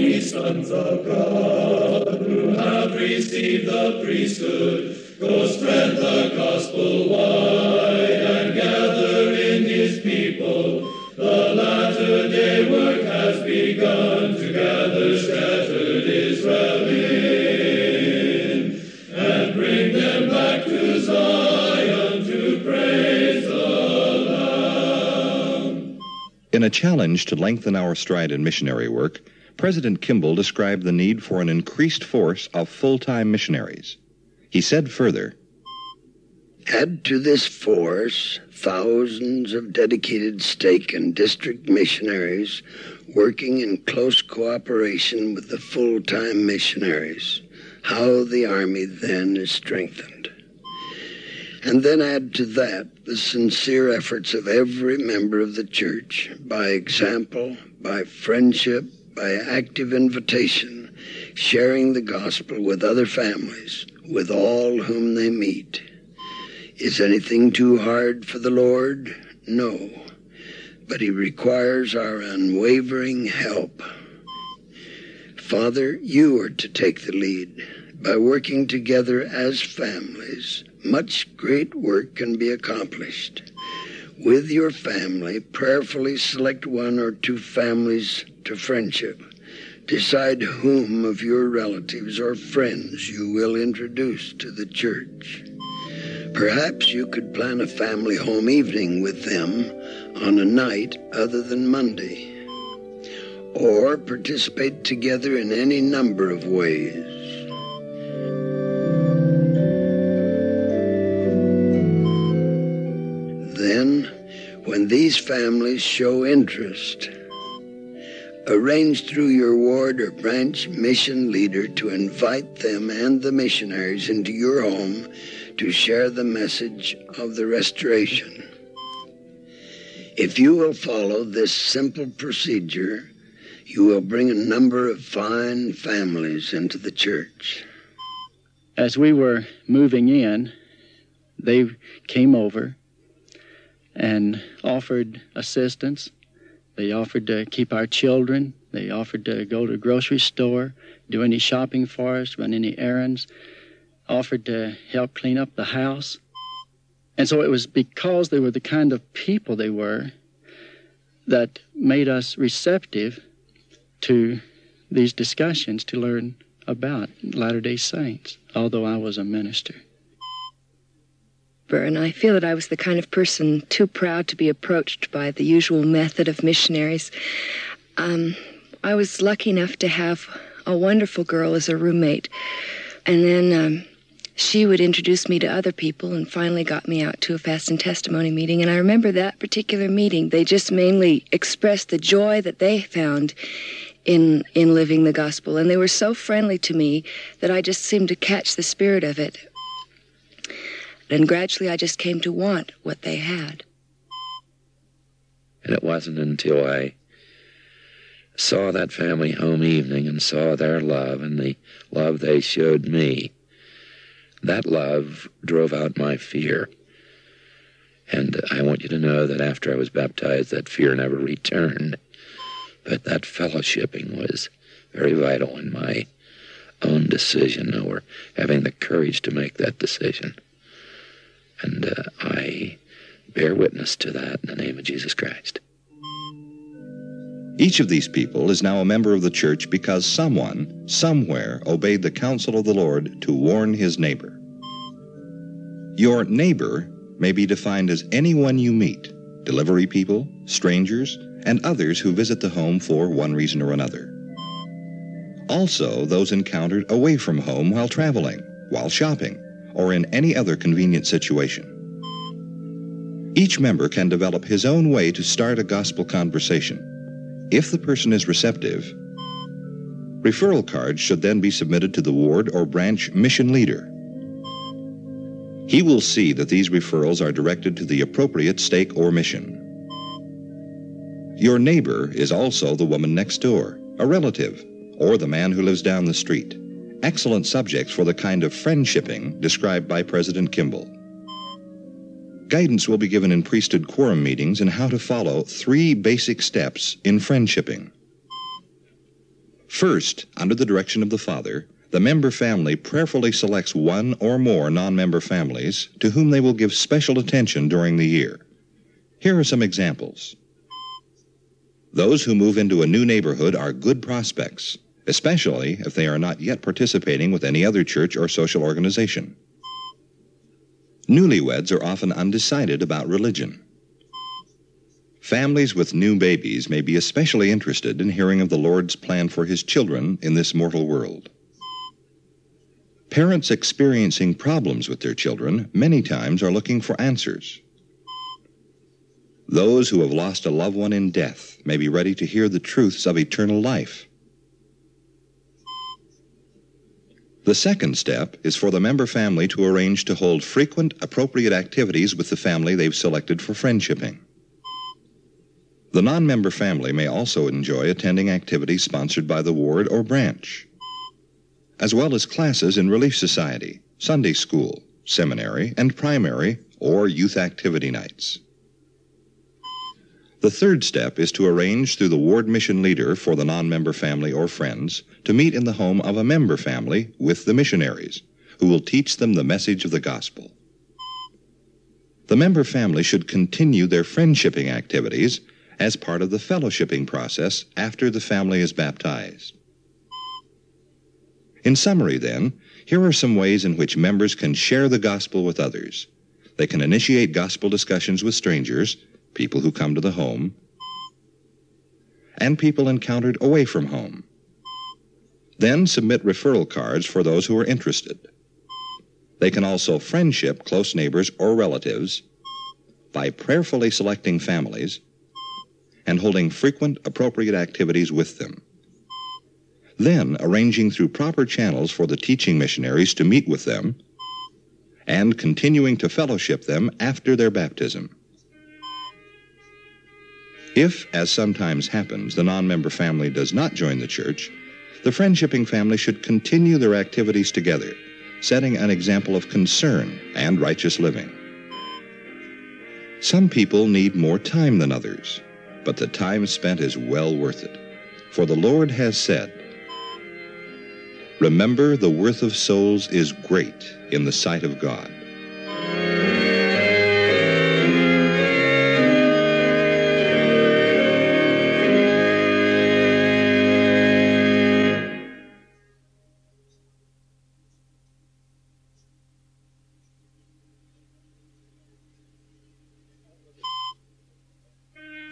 ye sons of God, who have received the priesthood, go spread the gospel wide and gather in his people. The latter-day work has begun to gather scattered Israel in and bring them back to Zion to praise the Lamb. In a challenge to lengthen our stride in missionary work, President Kimball described the need for an increased force of full-time missionaries. He said further, "Add to this force thousands of dedicated stake and district missionaries working in close cooperation with the full-time missionaries. How the Army then is strengthened. And then add to that the sincere efforts of every member of the church, by example, by friendship, by active invitation, sharing the gospel with other families, with all whom they meet. Is anything too hard for the Lord? No, but he requires our unwavering help. Father, you are to take the lead. By working together as families, much great work can be accomplished. With your family, prayerfully select one or two families to friendship. Decide whom of your relatives or friends you will introduce to the church. Perhaps you could plan a family home evening with them on a night other than Monday, or participate together in any number of ways. Then, when these families show interest, arrange through your ward or branch mission leader to invite them and the missionaries into your home to share the message of the restoration. If you will follow this simple procedure, you will bring a number of fine families into the church. As we were moving in, they came over and offered assistance. They offered to keep our children. They offered to go to the grocery store, do any shopping for us, run any errands, offered to help clean up the house. And so it was because they were the kind of people they were that made us receptive to these discussions to learn about Latter-day Saints, although I was a minister. And I feel that I was the kind of person too proud to be approached by the usual method of missionaries. I was lucky enough to have a wonderful girl as a roommate, and then she would introduce me to other people and finally got me out to a fast and testimony meeting. And I remember that particular meeting, they just mainly expressed the joy that they found in living the gospel, and they were so friendly to me that I just seemed to catch the spirit of it. And gradually I just came to want what they had. And it wasn't until I saw that family home evening and saw their love and the love they showed me, that love drove out my fear. And I want you to know that after I was baptized, that fear never returned. But that fellowshipping was very vital in my own decision, or having the courage to make that decision. And I bear witness to that in the name of Jesus Christ. Each of these people is now a member of the church because someone, somewhere, obeyed the counsel of the Lord to warn his neighbor. Your neighbor may be defined as anyone you meet, delivery people, strangers, and others who visit the home for one reason or another. Also, those encountered away from home while traveling, while shopping, or in any other convenient situation. Each member can develop his own way to start a gospel conversation. If the person is receptive, referral cards should then be submitted to the ward or branch mission leader. He will see that these referrals are directed to the appropriate stake or mission. Your neighbor is also the woman next door, a relative, or the man who lives down the street. Excellent subjects for the kind of friendshipping described by President Kimball. Guidance will be given in priesthood quorum meetings in how to follow 3 basic steps in friendshipping. First, under the direction of the father, the member family prayerfully selects one or more non-member families to whom they will give special attention during the year. Here are some examples. Those who move into a new neighborhood are good prospects, especially if they are not yet participating with any other church or social organization. Newlyweds are often undecided about religion. Families with new babies may be especially interested in hearing of the Lord's plan for His children in this mortal world. Parents experiencing problems with their children many times are looking for answers. Those who have lost a loved one in death may be ready to hear the truths of eternal life. The second step is for the member family to arrange to hold frequent, appropriate activities with the family they've selected for friendshipping. The non-member family may also enjoy attending activities sponsored by the ward or branch, as well as classes in Relief Society, Sunday school, seminary, and primary or youth activity nights. The third step is to arrange through the ward mission leader for the non-member family or friends to meet in the home of a member family with the missionaries, who will teach them the message of the gospel. The member family should continue their friendshipping activities as part of the fellowshipping process after the family is baptized. In summary, then, here are some ways in which members can share the gospel with others. They can initiate gospel discussions with strangers, people who come to the home, and people encountered away from home. Then submit referral cards for those who are interested. They can also friendship close neighbors or relatives by prayerfully selecting families and holding frequent, appropriate activities with them. Then arranging through proper channels for the teaching missionaries to meet with them and continuing to fellowship them after their baptism. If, as sometimes happens, the non-member family does not join the church, the friendshipping family should continue their activities together, setting an example of concern and righteous living. Some people need more time than others, but the time spent is well worth it. For the Lord has said, "Remember, the worth of souls is great in the sight of God."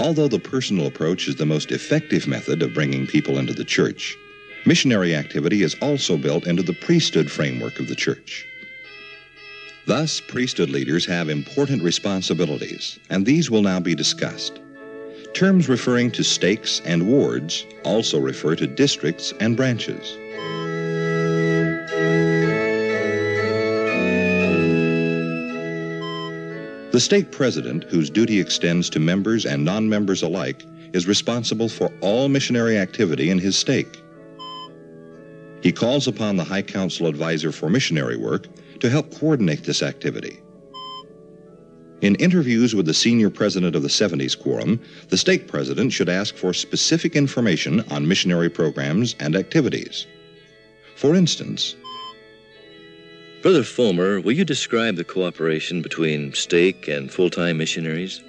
Although the personal approach is the most effective method of bringing people into the church, missionary activity is also built into the priesthood framework of the church. Thus, priesthood leaders have important responsibilities, and these will now be discussed. Terms referring to stakes and wards also refer to districts and branches. The stake president, whose duty extends to members and non-members alike, is responsible for all missionary activity in his stake. He calls upon the High Council Advisor for Missionary Work to help coordinate this activity. In interviews with the senior president of the 70s Quorum, the stake president should ask for specific information on missionary programs and activities. For instance, Brother Fulmer, will you describe the cooperation between stake and full-time missionaries?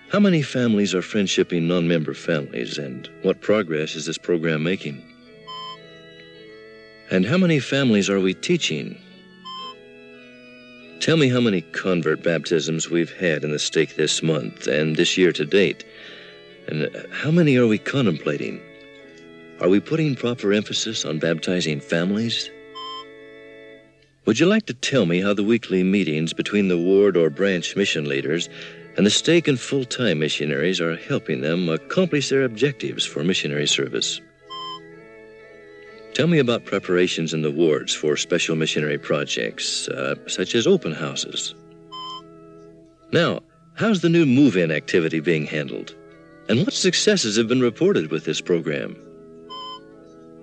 How many families are friendshipping non-member families, and what progress is this program making? And how many families are we teaching? Tell me how many convert baptisms we've had in the stake this month and this year to date, and how many are we contemplating? Are we putting proper emphasis on baptizing families? Would you like to tell me how the weekly meetings between the ward or branch mission leaders and the stake and full-time missionaries are helping them accomplish their objectives for missionary service? Tell me about preparations in the wards for special missionary projects, such as open houses. Now, how's the new move-in activity being handled? And what successes have been reported with this program?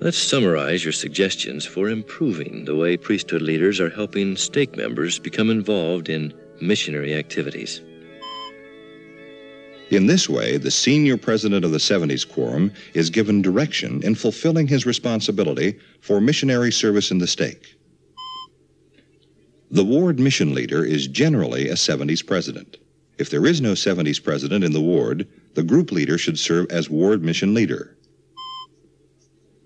Let's summarize your suggestions for improving the way priesthood leaders are helping stake members become involved in missionary activities. In this way, the senior president of the 70s Quorum is given direction in fulfilling his responsibility for missionary service in the stake. The ward mission leader is generally a 70s president. If there is no 70s president in the ward, the group leader should serve as ward mission leader.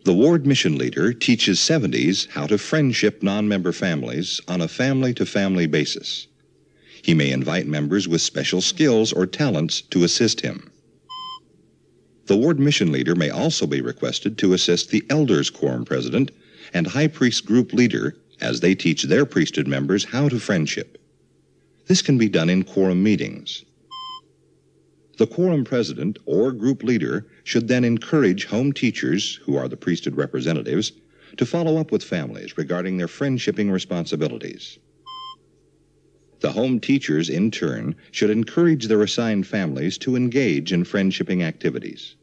The ward mission leader teaches 70s how to friendship non-member families on a family-to-family basis. He may invite members with special skills or talents to assist him. The ward mission leader may also be requested to assist the elders quorum president and high priest group leader as they teach their priesthood members how to friendship. This can be done in quorum meetings. The quorum president or group leader should then encourage home teachers, who are the priesthood representatives, to follow up with families regarding their friendshipping responsibilities. The home teachers, in turn, should encourage their assigned families to engage in friendshipping activities.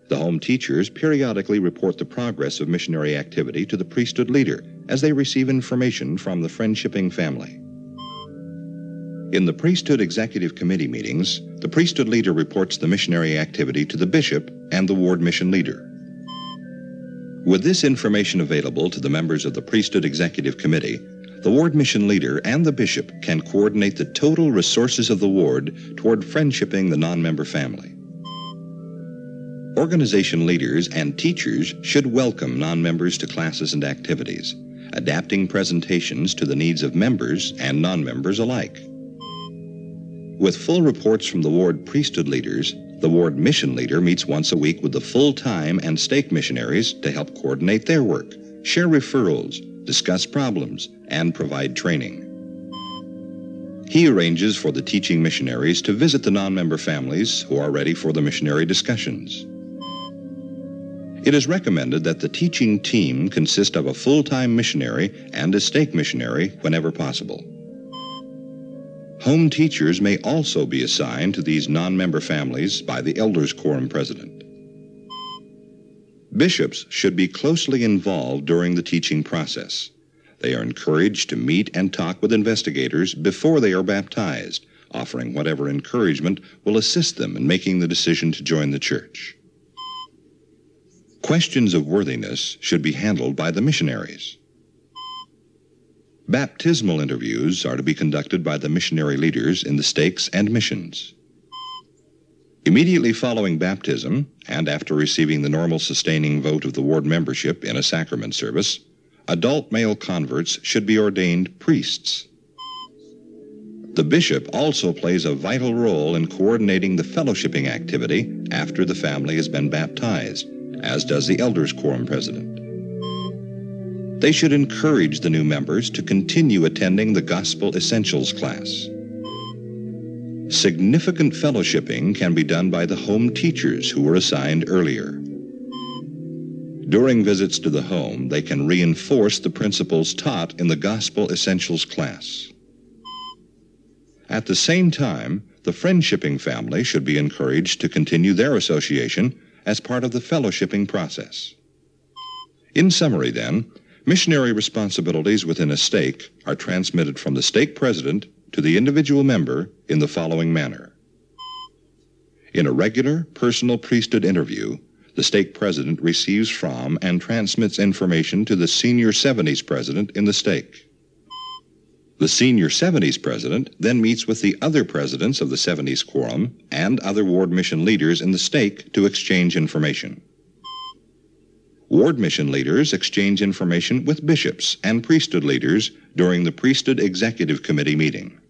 The home teachers periodically report the progress of missionary activity to the priesthood leader as they receive information from the friendshipping family. In the Priesthood Executive Committee meetings, the priesthood leader reports the missionary activity to the bishop and the ward mission leader. With this information available to the members of the Priesthood Executive Committee, the ward mission leader and the bishop can coordinate the total resources of the ward toward friendshipping the non-member family. Organization leaders and teachers should welcome non-members to classes and activities, adapting presentations to the needs of members and non-members alike. With full reports from the ward priesthood leaders, the ward mission leader meets once a week with the full-time and stake missionaries to help coordinate their work, share referrals, discuss problems, and provide training. He arranges for the teaching missionaries to visit the non-member families who are ready for the missionary discussions. It is recommended that the teaching team consist of a full-time missionary and a stake missionary whenever possible. Home teachers may also be assigned to these non-member families by the elders quorum president. Bishops should be closely involved during the teaching process. They are encouraged to meet and talk with investigators before they are baptized, offering whatever encouragement will assist them in making the decision to join the church. Questions of worthiness should be handled by the missionaries. Baptismal interviews are to be conducted by the missionary leaders in the stakes and missions. Immediately following baptism, and after receiving the normal sustaining vote of the ward membership in a sacrament service, adult male converts should be ordained priests. The bishop also plays a vital role in coordinating the fellowshipping activity after the family has been baptized, as does the elders quorum president. They should encourage the new members to continue attending the Gospel Essentials class. Significant fellowshipping can be done by the home teachers who were assigned earlier. During visits to the home, they can reinforce the principles taught in the Gospel Essentials class. At the same time, the friendshipping family should be encouraged to continue their association as part of the fellowshipping process. In summary, then, missionary responsibilities within a stake are transmitted from the stake president to the individual member in the following manner. In a regular personal priesthood interview, the stake president receives from and transmits information to the senior 70s president in the stake. The senior 70s president then meets with the other presidents of the 70s quorum and other ward mission leaders in the stake to exchange information. Ward mission leaders exchange information with bishops and priesthood leaders during the Priesthood Executive Committee meeting.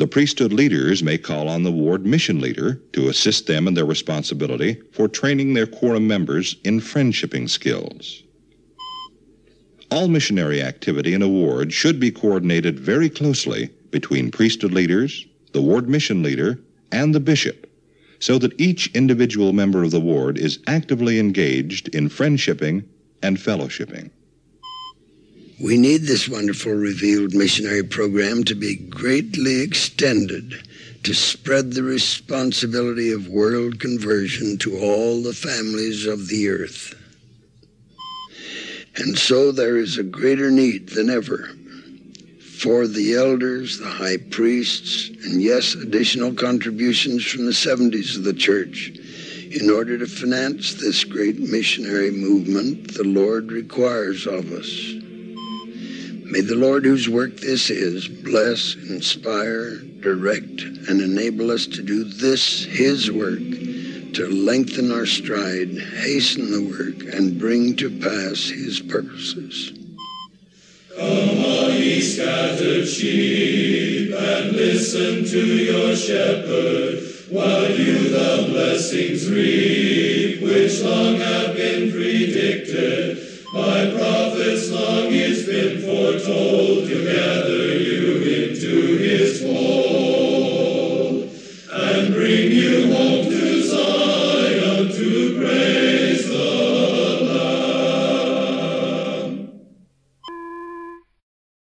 The priesthood leaders may call on the ward mission leader to assist them in their responsibility for training their quorum members in friendshipping skills. All missionary activity in a ward should be coordinated very closely between priesthood leaders, the ward mission leader, and the bishop, so that each individual member of the ward is actively engaged in friendshipping and fellowshipping. We need this wonderful revealed missionary program to be greatly extended to spread the responsibility of world conversion to all the families of the earth. And so there is a greater need than ever for the elders, the high priests, and yes, additional contributions from the 70s of the church in order to finance this great missionary movement the Lord requires of us. May the Lord, whose work this is, bless, inspire, direct, and enable us to do this, his work, to lengthen our stride, hasten the work, and bring to pass his purposes. Come, all ye scattered sheep, and listen to your shepherd, while you the blessings reap, which long have been predicted. By prophets long it's been foretold, to gather you